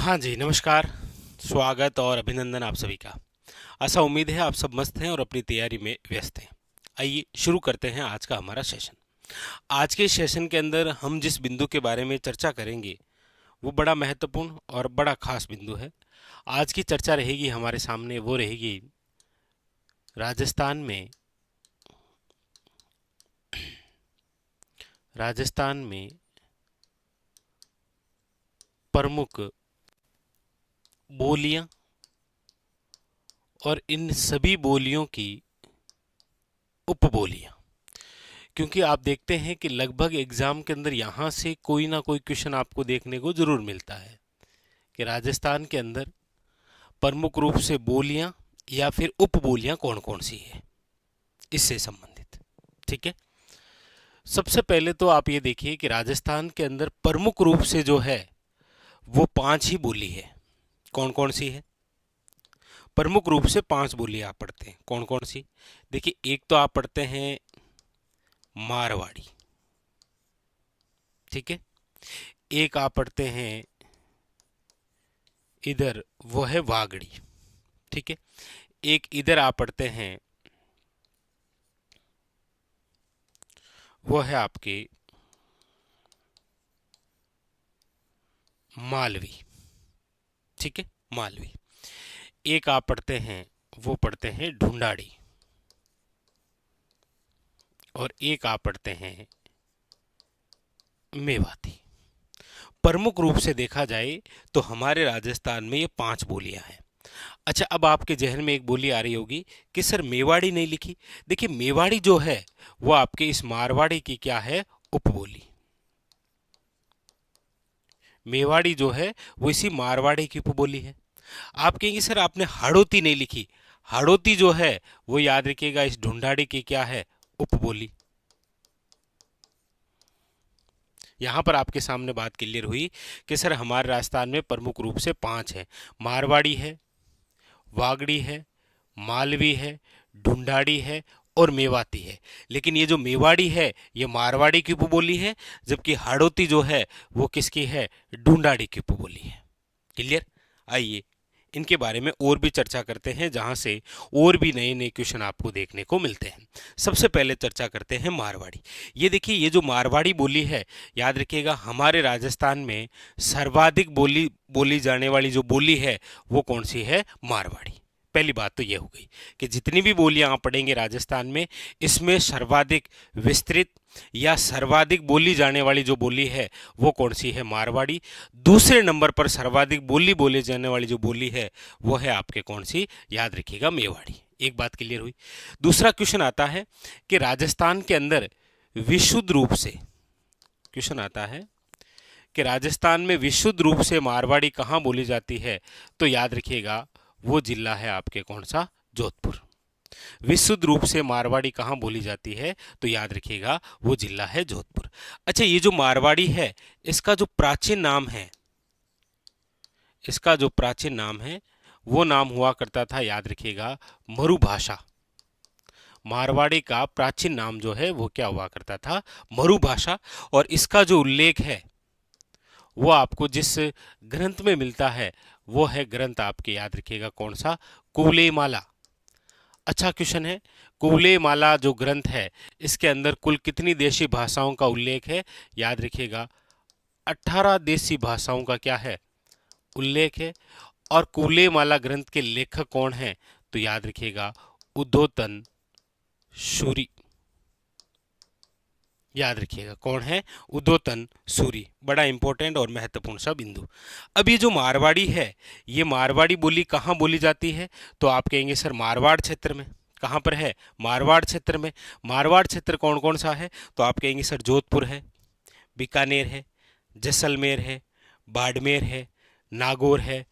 हाँ जी, नमस्कार। स्वागत और अभिनंदन आप सभी का। ऐसा उम्मीद है आप सब मस्त हैं और अपनी तैयारी में व्यस्त हैं। आइए शुरू करते हैं आज का हमारा सेशन। आज के सेशन के अंदर हम जिस बिंदु के बारे में चर्चा करेंगे वो बड़ा महत्वपूर्ण और बड़ा खास बिंदु है। आज की चर्चा रहेगी हमारे सामने, वो रहेगी राजस्थान में प्रमुख बोलियां और इन सभी बोलियों की उपबोलियां। क्योंकि आप देखते हैं कि लगभग एग्जाम के अंदर यहाँ से कोई ना कोई क्वेश्चन आपको देखने को जरूर मिलता है कि राजस्थान के अंदर प्रमुख रूप से बोलियां या फिर उपबोलियां कौन कौन सी है, इससे संबंधित। ठीक है, सबसे पहले तो आप ये देखिए कि राजस्थान के अंदर प्रमुख रूप से जो है वो 5 ही बोली है। कौन कौन सी है? प्रमुख रूप से 5 बोली आप पढ़ते हैं। कौन कौन सी? देखिए, एक तो आप पढ़ते हैं मारवाड़ी, ठीक है। एक आप पढ़ते हैं इधर, वो है वागड़ी, ठीक है। एक इधर आप पढ़ते हैं, वो है आपके मालवी, ठीक है, मालवी। एक आप पढ़ते हैं, वो पढ़ते हैं ढूंढाड़ी, और एक आप पढ़ते हैं मेवाती। प्रमुख रूप से देखा जाए तो हमारे राजस्थान में ये 5 बोलियां हैं। अच्छा, अब आपके जहन में एक बोली आ रही होगी कि सर मेवाड़ी नहीं लिखी। देखिए, मेवाड़ी जो है वो आपके इस मारवाड़ी की क्या है? उपबोली। मेवाड़ी जो है वो इसी मारवाड़ी की उपबोली है। आप कहेंगे सर आपने हाड़ौती नहीं लिखी। हाड़ौती जो है वो याद रखिएगा इस ढूंढाड़ी की क्या है? उपबोली। यहां पर आपके सामने बात क्लियर हुई कि सर हमारे राजस्थान में प्रमुख रूप से 5 है। मारवाड़ी है, वागड़ी है, मालवी है, ढूंढाड़ी है और मेवाती है। लेकिन ये जो मेवाड़ी है ये मारवाड़ी की उपबोली है, जबकि हाड़ौती जो है वो किसकी है? ढूंढाड़ी की उपबोली है। क्लियर? आइए इनके बारे में और भी चर्चा करते हैं, जहां से और भी नए नए क्वेश्चन आपको देखने को मिलते हैं। सबसे पहले चर्चा करते हैं मारवाड़ी। ये देखिए, ये जो मारवाड़ी बोली है, याद रखिएगा हमारे राजस्थान में सर्वाधिक बोली जाने वाली जो बोली है वो कौन सी है? मारवाड़ी। पहली बात तो यह हो गई कि जितनी भी बोलियां आप पढ़ेंगे राजस्थान में, इसमें सर्वाधिक विस्तृत या सर्वाधिक बोली जाने वाली जो बोली है वो कौन सी है? मारवाड़ी। दूसरे नंबर पर सर्वाधिक बोली जाने वाली जो बोली है वो है आपके कौन सी? याद रखिएगा मेवाड़ी। एक बात क्लियर हुई। दूसरा क्वेश्चन आता है कि राजस्थान के अंदर विशुद्ध रूप से, क्वेश्चन आता है कि राजस्थान में विशुद्ध रूप से मारवाड़ी कहाँ बोली जाती है? तो याद रखिएगा वो जिला है आपके कौन सा? जोधपुर। विशुद्ध रूप से मारवाड़ी कहाँ बोली जाती है? तो याद रखिएगा वो जिला है जोधपुर। अच्छा, ये जो मारवाड़ी है इसका जो प्राचीन नाम है, इसका जो प्राचीन नाम है वो नाम हुआ करता था, याद रखिएगा, मरुभाषा। मारवाड़ी का प्राचीन नाम जो है वो क्या हुआ करता था? मरुभाषा। और इसका जो उल्लेख है वो आपको जिस ग्रंथ में मिलता है वो है ग्रंथ आपके, याद रखिएगा, कौन सा? कुवलेमाला। अच्छा क्वेश्चन है, कुवलेमाला जो ग्रंथ है इसके अंदर कुल कितनी देशी भाषाओं का उल्लेख है? याद रखिएगा 18 देशी भाषाओं का क्या है? उल्लेख है। और कुवलेमाला ग्रंथ के लेखक कौन है? तो याद रखिएगा उद्योतन सूरी। याद रखिएगा कौन है? उद्योतन सूरी। बड़ा इंपॉर्टेंट और महत्वपूर्ण सा बिंदु। अब ये जो मारवाड़ी है, ये मारवाड़ी बोली कहाँ बोली जाती है? तो आप कहेंगे सर मारवाड़ क्षेत्र में। कहाँ पर है? मारवाड़ क्षेत्र में। मारवाड़ क्षेत्र कौन कौन सा है? तो आप कहेंगे सर जोधपुर है, बीकानेर है, जैसलमेर है, बाड़मेर है, नागौर है,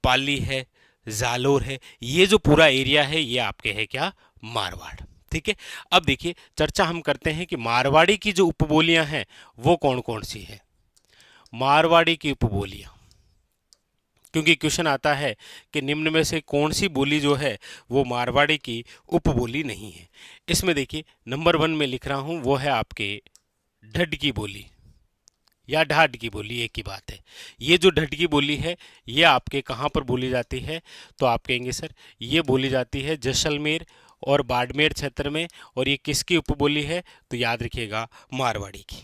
पाली है, जालोर है। ये जो पूरा एरिया है ये आपके है क्या? मारवाड़। ठीक है, अब देखिए चर्चा हम करते हैं कि मारवाड़ी की जो उपबोलियां हैं वो कौन कौन सी है। मारवाड़ी की उपबोलियां, क्योंकि क्वेश्चन आता है कि निम्न में से कौन सी बोली जो है वो मारवाड़ी की उपबोली नहीं है। इसमें देखिए नंबर 1 में लिख रहा हूं, वो है आपके ढड्ड की बोली। या ढाड की बोली, एक ही बात है। ये जो ढट की बोली है ये आपके कहाँ पर बोली जाती है, तो आप कहेंगे सर ये बोली जाती है जैसलमेर और बाड़मेर क्षेत्र में। और ये किसकी उपबोली है, तो याद रखिएगा मारवाड़ी की।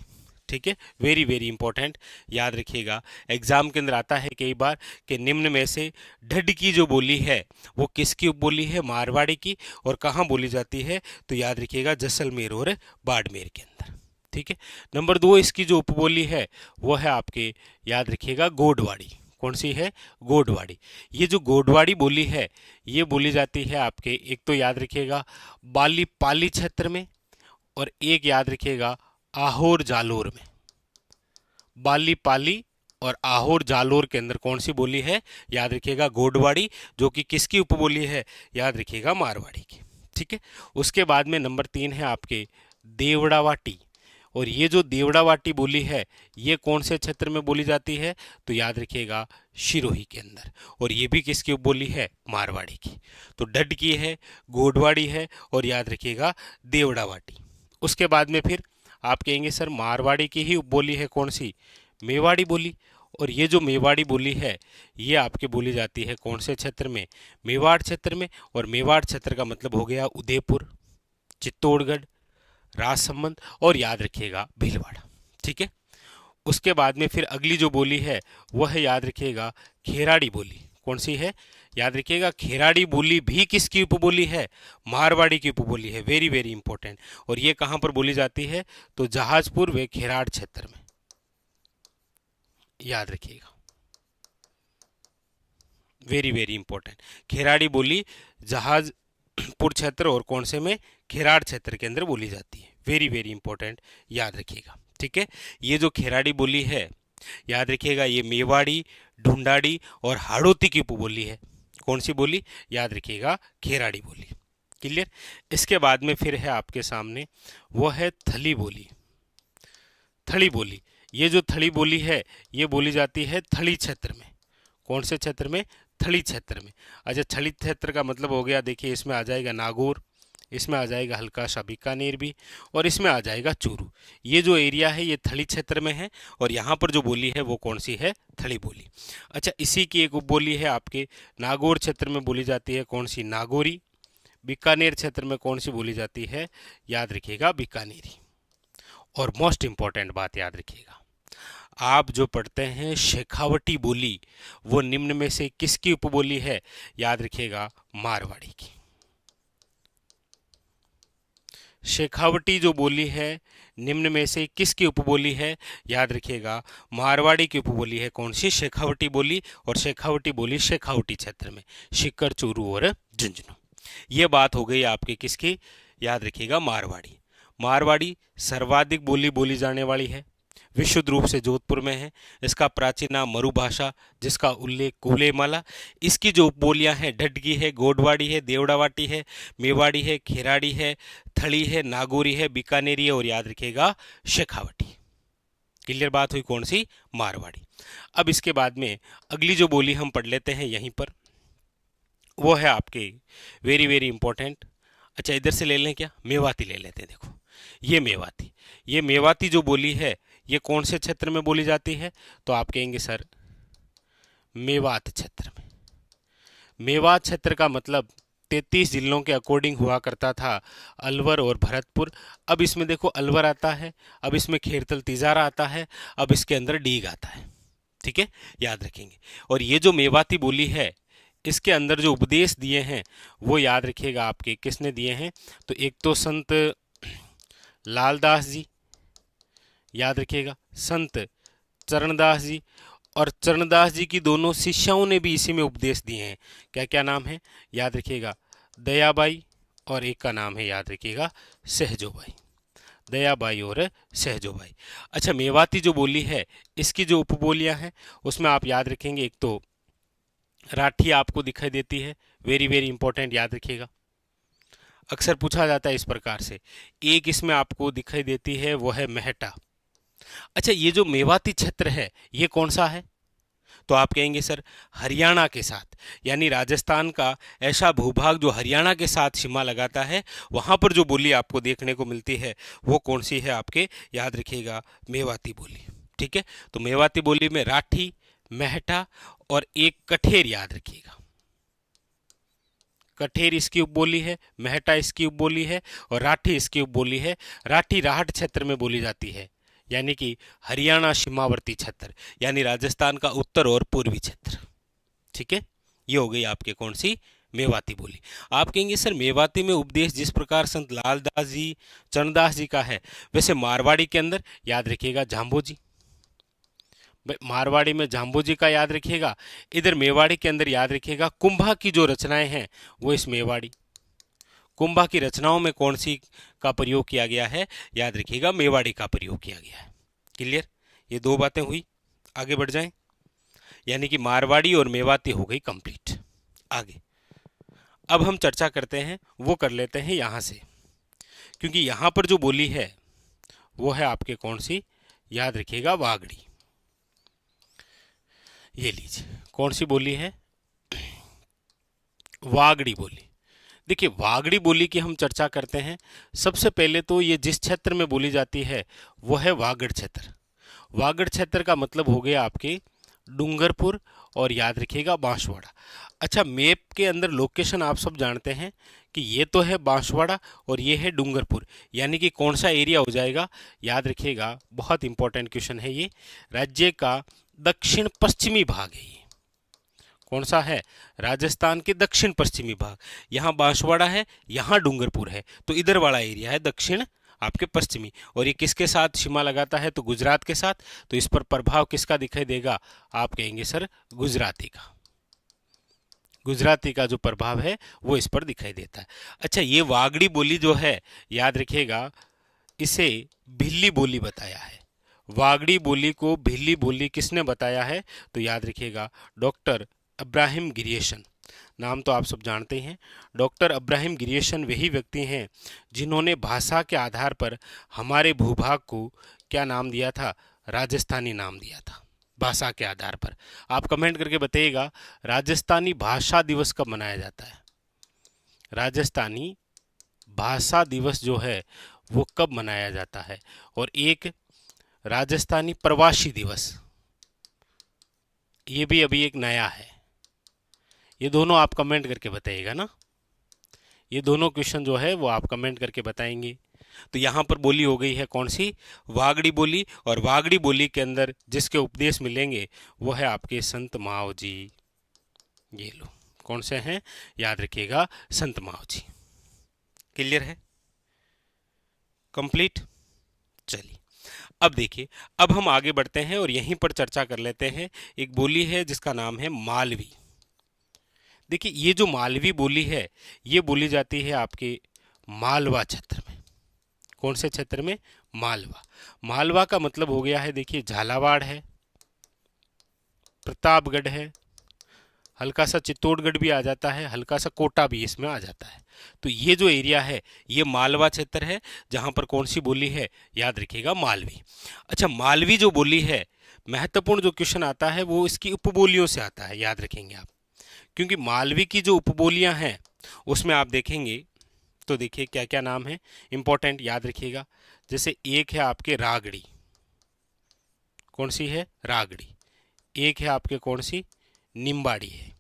ठीक है, वेरी वेरी इंपॉर्टेंट, याद रखिएगा। एग्जाम के अंदर आता है कई बार कि निम्न में से ढड की जो बोली है वो किसकी उपबोली है, मारवाड़ी की, और कहाँ बोली जाती है, तो याद रखिएगा जैसलमेर और बाड़मेर के अंदर। ठीक है। नंबर 2 इसकी जो उपबोली है वो है आपके, याद रखिएगा गोडवाड़ी। कौन सी है, गोडवाड़ी। ये जो गोडवाड़ी बोली है ये बोली जाती है आपके, एक तो याद रखिएगा बाली पाली क्षेत्र में, और एक याद रखिएगा आहोर जालोर में। बाली पाली और आहोर जालोर के अंदर कौन सी बोली है, याद रखिएगा गोडवाड़ी, जो कि किसकी उपबोली है, याद रखिएगा मारवाड़ी की। ठीक है। उसके बाद में नंबर 3 है आपके देवड़ावाटी। और ये जो देवड़ावाटी बोली है ये कौन से क्षेत्र में बोली जाती है, तो याद रखिएगा सिरोही के अंदर। और ये भी किसकी उपबोली है, मारवाड़ी की। तो डड की है, गोडवाड़ी है, और याद रखिएगा देवड़ावाटी। उसके बाद में फिर आप कहेंगे सर मारवाड़ी की ही उपबोली है कौन सी, मेवाड़ी बोली। और ये जो मेवाड़ी बोली है ये आपके बोली जाती है कौन से क्षेत्र में, मेवाड़ क्षेत्र में। और मेवाड़ क्षेत्र का मतलब हो गया उदयपुर, चित्तौड़गढ़, राजसमंद, और याद रखिएगा भीलवाड़ा। ठीक है। उसके बाद में फिर अगली जो बोली है वह है, याद रखिएगा खेराड़ी बोली। कौन सी है, याद रखिएगा खेराड़ी बोली भी किसकी उपबोली है, मारवाड़ी की उपबोली है। Very very important. और ये कहां पर बोली जाती है, तो जहाजपुर व खेराड़ क्षेत्र में, याद रखिएगा। वेरी वेरी इंपॉर्टेंट, खेराड़ी बोली जहाजपुर क्षेत्र और कौन से में, खेराड़ क्षेत्र के अंदर बोली जाती है। वेरी वेरी इंपॉर्टेंट, याद रखिएगा। ठीक है। ये जो खेराड़ी बोली है याद रखिएगा ये मेवाड़ी, ढूंढाड़ी और हाड़ौती की उपबोली है। कौन सी बोली, याद रखिएगा खेराड़ी बोली। क्लियर। इसके बाद में फिर है आपके सामने वो है थली बोली। थली बोली, ये जो थली बोली है ये बोली जाती है थली क्षेत्र में। कौन से क्षेत्र में, थली क्षेत्र में। अच्छा, थली क्षेत्र का मतलब हो गया, देखिए इसमें आ जाएगा नागौर, इसमें आ जाएगा हल्का सा बीकानेर भी, और इसमें आ जाएगा चूरू। ये जो एरिया है ये थली क्षेत्र में है, और यहाँ पर जो बोली है वो कौन सी है, थली बोली। अच्छा, इसी की एक उपबोली है आपके नागौर क्षेत्र में बोली जाती है कौन सी, नागौरी। बीकानेर क्षेत्र में कौन सी बोली जाती है, याद रखिएगा बीकानेरी। और मोस्ट इंपॉर्टेंट बात याद रखिएगा, आप जो पढ़ते हैं शेखावटी बोली वो निम्न में से किसकी उपबोली है, याद रखिएगा मारवाड़ी की। शेखावटी जो बोली है निम्न में से किसकी उपबोली है, याद रखिएगा मारवाड़ी की उपबोली है। कौन सी, शेखावटी बोली। और शेखावटी बोली शेखावटी क्षेत्र में, सीकर, चूरू और झुंझुनू। ये बात हो गई आपके किसकी, याद रखिएगा मारवाड़ी। मारवाड़ी सर्वाधिक बोली जाने वाली है, विशुद्ध रूप से जोधपुर में है। इसका प्राचीन नाम मरुभाषा, जिसका उल्लेख कुलेमाला। इसकी जो उपबोलियां हैं ढडगी है, गोडवाड़ी है, देवड़ावाटी है, मेवाड़ी है, खेराड़ी है, थली है, नागौरी है, बीकानेरी है, और याद रखिएगा शेखावटी। क्लियर बात हुई, कौन सी, मारवाड़ी। अब इसके बाद में अगली जो बोली हम पढ़ लेते हैं यहीं पर, वो है आपके वेरी वेरी इंपॉर्टेंट। अच्छा, इधर से ले लें क्या, मेवाती ले लेते हैं। देखो ये मेवाती, ये मेवाती जो बोली है ये कौन से क्षेत्र में बोली जाती है, तो आप कहेंगे सर मेवात क्षेत्र में। मेवात क्षेत्र का मतलब 33 जिलों के अकॉर्डिंग हुआ करता था अलवर और भरतपुर। अब इसमें देखो अलवर आता है, अब इसमें खेरतल तिजारा आता है, अब इसके अंदर डीग आता है। ठीक है, याद रखेंगे। और ये जो मेवाती बोली है इसके अंदर जो उपदेश दिए हैं वो याद रखिएगा आपके किसने दिए हैं, तो एक तो संत लालदास जी, याद रखिएगा संत चरणदास जी, और चरणदास जी की दोनों शिष्याओं ने भी इसी में उपदेश दिए हैं। क्या क्या नाम है, याद रखिएगा दयाबाई, और एक का नाम है याद रखिएगा सहजोबाई। दयाबाई और सहजोबाई। अच्छा, मेवाती जो बोली है इसकी जो उपबोलियां हैं उसमें आप याद रखेंगे, एक तो राठी आपको दिखाई देती है, वेरी वेरी इंपॉर्टेंट, याद रखिएगा। अक्सर पूछा जाता है इस प्रकार से। एक इसमें आपको दिखाई देती है वो है मेहटा। अच्छा, ये जो मेवाती क्षेत्र है ये कौन सा है, तो आप कहेंगे सर हरियाणा के साथ, यानी राजस्थान का ऐसा भूभाग जो हरियाणा के साथ सीमा लगाता है, वहां पर जो बोली आपको देखने को मिलती है वो कौन सी है आपके, याद रखिएगा मेवाती बोली। ठीक है, तो मेवाती बोली में राठी, मेहटा और एक कठेर याद रखिएगा। कठेर इसकी उपबोली है, मेहटा इसकी उपबोली है और राठी इसकी उपबोली है। राठी राहट क्षेत्र में बोली जाती है, यानी कि हरियाणा सीमावर्ती क्षेत्र, यानी राजस्थान का उत्तर और पूर्वी क्षेत्र। ठीक है, ये हो गई आपके कौन सी मेवाती बोली। आप कहेंगे सर मेवाती में उपदेश जिस प्रकार संत लालदास जी, चरणदास जी का है, वैसे मारवाड़ी के अंदर याद रखिएगा जाम्बो जी। मारवाड़ी में जाम्बू जी का याद रखिएगा, इधर मेवाड़ी के अंदर याद रखिएगा कुंभा की जो रचनाएं हैं वो इस मेवाड़ी। कुंभा की रचनाओं में कौन सी का प्रयोग किया गया है, याद रखिएगा मेवाड़ी का प्रयोग किया गया है। क्लियर, ये दो बातें हुई, आगे बढ़ जाएं। यानी कि मारवाड़ी और मेवाती हो गई कंप्लीट। आगे अब हम चर्चा करते हैं, वो कर लेते हैं यहां से, क्योंकि यहां पर जो बोली है वो है आपके कौन सी, याद रखिएगा वागड़ी। ये लीजिए कौन सी बोली है, वागड़ी बोली। देखिए वागड़ी बोली की हम चर्चा करते हैं। सबसे पहले तो ये जिस क्षेत्र में बोली जाती है वो है वागड़ क्षेत्र। वागड़ क्षेत्र का मतलब हो गया आपके डूंगरपुर और याद रखिएगा बांसवाड़ा। अच्छा, मैप के अंदर लोकेशन आप सब जानते हैं कि ये तो है बांसवाड़ा और ये है डूंगरपुर, यानी कि कौन सा एरिया हो जाएगा, याद रखिएगा, बहुत इंपॉर्टेंट क्वेश्चन है ये। राज्य का दक्षिण पश्चिमी भाग है ये। कौन सा है, राजस्थान के दक्षिण पश्चिमी भाग। यहाँ बांसवाड़ा है, यहाँ डूंगरपुर है, तो इधर वाला एरिया है दक्षिण आपके पश्चिमी। और ये किसके साथ सीमा लगाता है, तो गुजरात के साथ। तो इस पर प्रभाव किसका दिखाई देगा, आप कहेंगे सर गुजराती का। गुजराती का जो प्रभाव है वो इस पर दिखाई देता है। अच्छा, ये वागड़ी बोली जो है, याद रखिएगा, इसे भिल्ली बोली बताया है। वागड़ी बोली को भिल्ली बोली किसने बताया है, तो याद रखिएगा डॉक्टर अब्राहिम गिरियसन। नाम तो आप सब जानते हैं। डॉक्टर अब्राहिम गिरियसन वही व्यक्ति हैं जिन्होंने भाषा के आधार पर हमारे भूभाग को क्या नाम दिया था, राजस्थानी नाम दिया था। भाषा के आधार पर आप कमेंट करके बताइएगा राजस्थानी भाषा दिवस कब मनाया जाता है। राजस्थानी भाषा दिवस जो है वो कब मनाया जाता है। और एक राजस्थानी प्रवासी दिवस, ये भी अभी एक नया है। ये दोनों आप कमेंट करके बताइएगा ना, ये दोनों क्वेश्चन जो है वो आप कमेंट करके बताएंगे। तो यहाँ पर बोली हो गई है कौन सी, वागड़ी बोली। और वागड़ी बोली के अंदर जिसके उपदेश मिलेंगे वो है आपके संत माव जी। ये लो कौन से हैं, याद रखिएगा संत माव जी। क्लियर है, कंप्लीट। चलिए अब देखिए, अब हम आगे बढ़ते हैं और यहीं पर चर्चा कर लेते हैं। एक बोली है जिसका नाम है मालवी। देखिए ये जो मालवी बोली है ये बोली जाती है आपके मालवा क्षेत्र में। कौन से क्षेत्र में, मालवा। मालवा का मतलब हो गया है, देखिए झालावाड़ है, प्रतापगढ़ है, हल्का सा चित्तौड़गढ़ भी आ जाता है, हल्का सा कोटा भी इसमें आ जाता है। तो ये जो एरिया है ये मालवा क्षेत्र है, जहां पर कौन सी बोली है, याद रखिएगा मालवी। अच्छा, मालवी जो बोली है, महत्वपूर्ण जो क्वेश्चन आता है वो इसकी उपबोलियों से आता है, याद रखेंगे आप। क्योंकि मालवी की जो उपबोलियां हैं उसमें आप देखेंगे तो देखिए क्या क्या नाम है इंपॉर्टेंट, याद रखिएगा। जैसे एक है आपके रागड़ी, कौन सी है, रागड़ी। एक है आपके कौन सी, निम्बाड़ी है।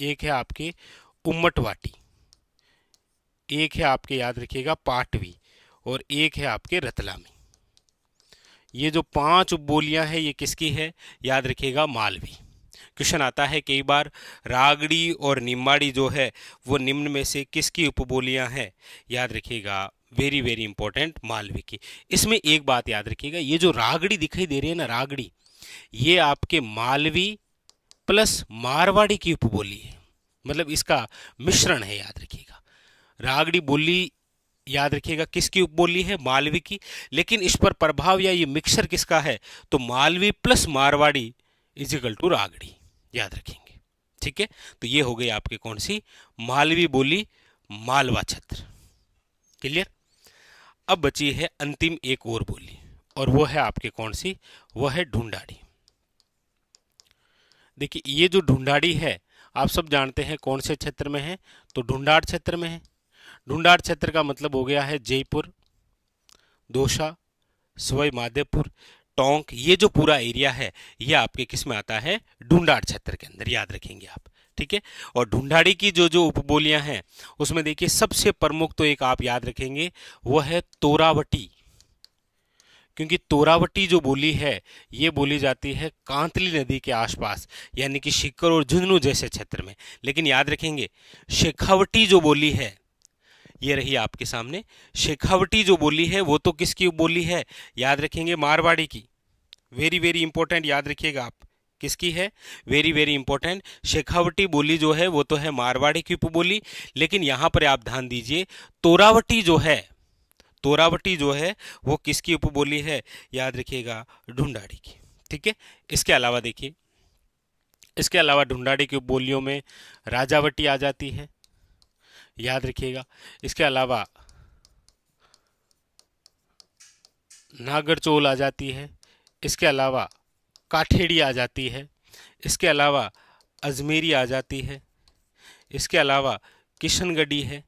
एक है आपके उम्मटवाटी। एक है आपके याद रखिएगा पाटवी। और एक है आपके रतलामी। ये जो 5 उपबोलियां हैं ये किसकी है, याद रखिएगा मालवी। क्वेश्चन आता है कई बार, रागड़ी और निम्बाड़ी जो है वो निम्न में से किसकी उपबोलियां हैं, याद रखिएगा वेरी वेरी इंपॉर्टेंट, मालवी की। इसमें एक बात याद रखिएगा, ये जो रागड़ी दिखाई दे रही है ना, रागड़ी, ये आपके मालवी प्लस मारवाड़ी की उपबोली है, मतलब इसका मिश्रण है, याद रखिएगा। रागड़ी बोली याद रखिएगा किसकी उपबोली है, मालवी की। लेकिन इस पर प्रभाव या ये मिक्सर किसका है, तो Malvi plus Marwari is equal to Ragdi, याद रखेंगे। ठीक है, तो ये हो गई आपके कौन सी, मालवी बोली, मालवा क्षेत्र। क्लियर। अब बची है अंतिम एक और बोली और वो है आपके कौन सी, वो है ढूंढाड़ी। देखिए ये जो ढूंढाड़ी है आप सब जानते हैं कौन से क्षेत्र में है, तो ढूंढाड़ क्षेत्र में है। ढूंढाड़ क्षेत्र का मतलब हो गया है जयपुर, दौसा, सवाई माधोपुर, टोंक, ये जो पूरा एरिया है ये आपके किस में आता है, ढूंढाड़ क्षेत्र के अंदर, याद रखेंगे आप। ठीक है, और ढूंढाड़ी की जो जो उपबोलियां हैं उसमें देखिए सबसे प्रमुख तो एक आप याद रखेंगे वो है तोरावटी, क्योंकि तोरावटी जो बोली है ये बोली जाती है कांतली नदी के आसपास, यानी कि सीकर और झुंझुनू जैसे क्षेत्र में। लेकिन याद रखेंगे शेखावटी जो बोली है ये रही आपके सामने, शेखावटी जो बोली है वो तो किसकी बोली है, याद रखेंगे मारवाड़ी की। वेरी वेरी इंपॉर्टेंट, याद रखिएगा आप, किसकी है, वेरी वेरी इंपॉर्टेंट। शेखावटी बोली जो है वो तो है मारवाड़ी की उपबोली, लेकिन यहां पर आप ध्यान दीजिए तोरावटी जो है, तोरावटी जो है वो किसकी उपबोली है, याद रखिएगा ढूंढाड़ी की। ठीक है, इसके अलावा देखिए, इसके अलावा ढूंढाड़ी की उपबोलियों में राजावटी आ जाती है, याद रखिएगा। इसके अलावा नागरचोल आ जाती है, इसके अलावा काठेड़ी आ जाती है, इसके अलावा अजमेरी आ जाती है, इसके अलावा किशनगढ़ी है।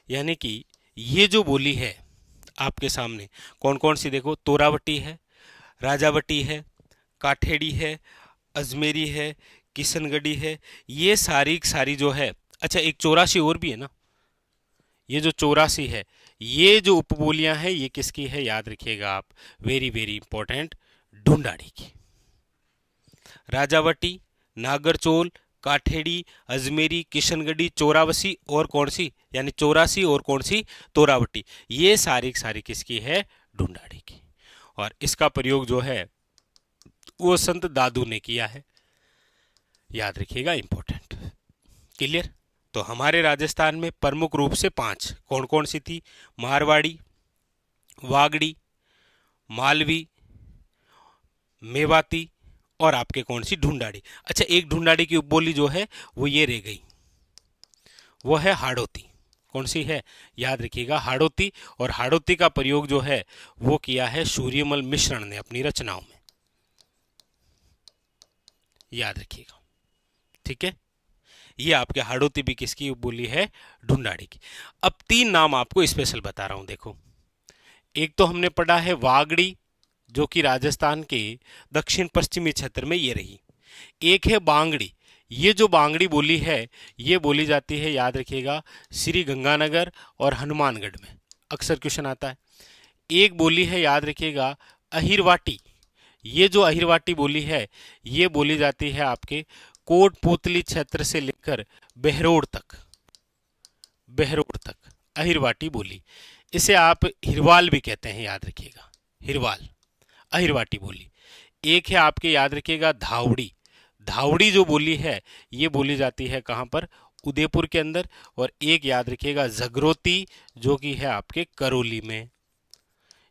यानी कि ये जो बोली है आपके सामने कौन कौन सी, देखो तोरावटी है, राजावटी है, काठेड़ी है, अजमेरी है, किशनगढ़ी है, ये सारी सारी जो है। अच्छा, एक 84 और भी है ना, ये जो 84 है ये जो उपबोलियां हैं ये किसकी है, याद रखिएगा आप, वेरी वेरी इंपॉर्टेंट, ढूंढाड़ी की। राजावटी, नागरचोल, काठेड़ी, अजमेरी, किशनगढ़ी, चौरासी और कौन सी, यानी 84 और कौन सी, तोरावटी, ये सारी सारी किसकी है, ढूंढाड़ी की। और इसका प्रयोग जो है वो संत दादू ने किया है, याद रखिएगा, इंपॉर्टेंट। क्लियर। तो हमारे राजस्थान में प्रमुख रूप से 5 कौन कौन सी थी, मारवाड़ी, वागड़ी, मालवी, मेवाती और आपके कौन सी, ढूंढाड़ी। अच्छा, एक ढूंढाड़ी की उपबोली जो है वो ये रह गई, वो है हाड़ौती। कौन सी है, याद रखिएगा हाड़ौती। और हाड़ौती का प्रयोग जो है वो किया है सूर्यमल मिश्रण ने अपनी रचनाओं में, याद रखिएगा। ठीक है, ये आपके हाड़ौती भी किसकी उपबोली है, ढूंढाड़ी की। अब 3 नाम आपको स्पेशल बता रहा हूं, देखो। एक तो हमने पढ़ा है वागड़ी, जो कि राजस्थान के दक्षिण पश्चिमी क्षेत्र में ये रही। एक है बांगड़ी, ये जो बांगड़ी बोली है ये बोली जाती है, याद रखिएगा, श्री गंगानगर और हनुमानगढ़ में, अक्सर क्वेश्चन आता है। एक बोली है, याद रखिएगा, अहिरवाटी। ये जो अहिरवाटी बोली है ये बोली जाती है आपके कोटपुतली क्षेत्र से लेकर बहरोड तक, बहरोड तक अहिरवाटी बोली। इसे आप हिरवाल भी कहते हैं, याद रखिएगा, हिरवाल, अहिरवाटी बोली। एक है आपके, याद रखिएगा, धावड़ी। धावड़ी जो बोली है ये बोली जाती है कहाँ पर, उदयपुर के अंदर। और एक याद रखिएगा जगरोती, जो कि है आपके करौली में।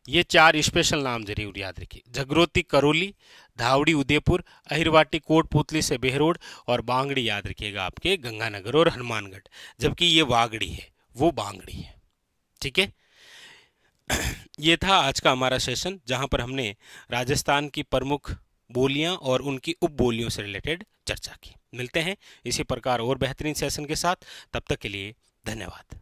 ये 4 स्पेशल नाम जरूर याद रखिए, जगरोती करौली, धावड़ी उदयपुर, अहिरवाटी कोटपुतली से बहरोड और बांगड़ी याद रखिएगा आपके गंगानगर और हनुमानगढ़। जबकि ये वागड़ी है वो बांगड़ी है। ठीक है, ये था आज का हमारा सेशन, जहां पर हमने राजस्थान की प्रमुख बोलियां और उनकी उपबोलियों से रिलेटेड चर्चा की। मिलते हैं इसी प्रकार और बेहतरीन सेशन के साथ, तब तक के लिए धन्यवाद।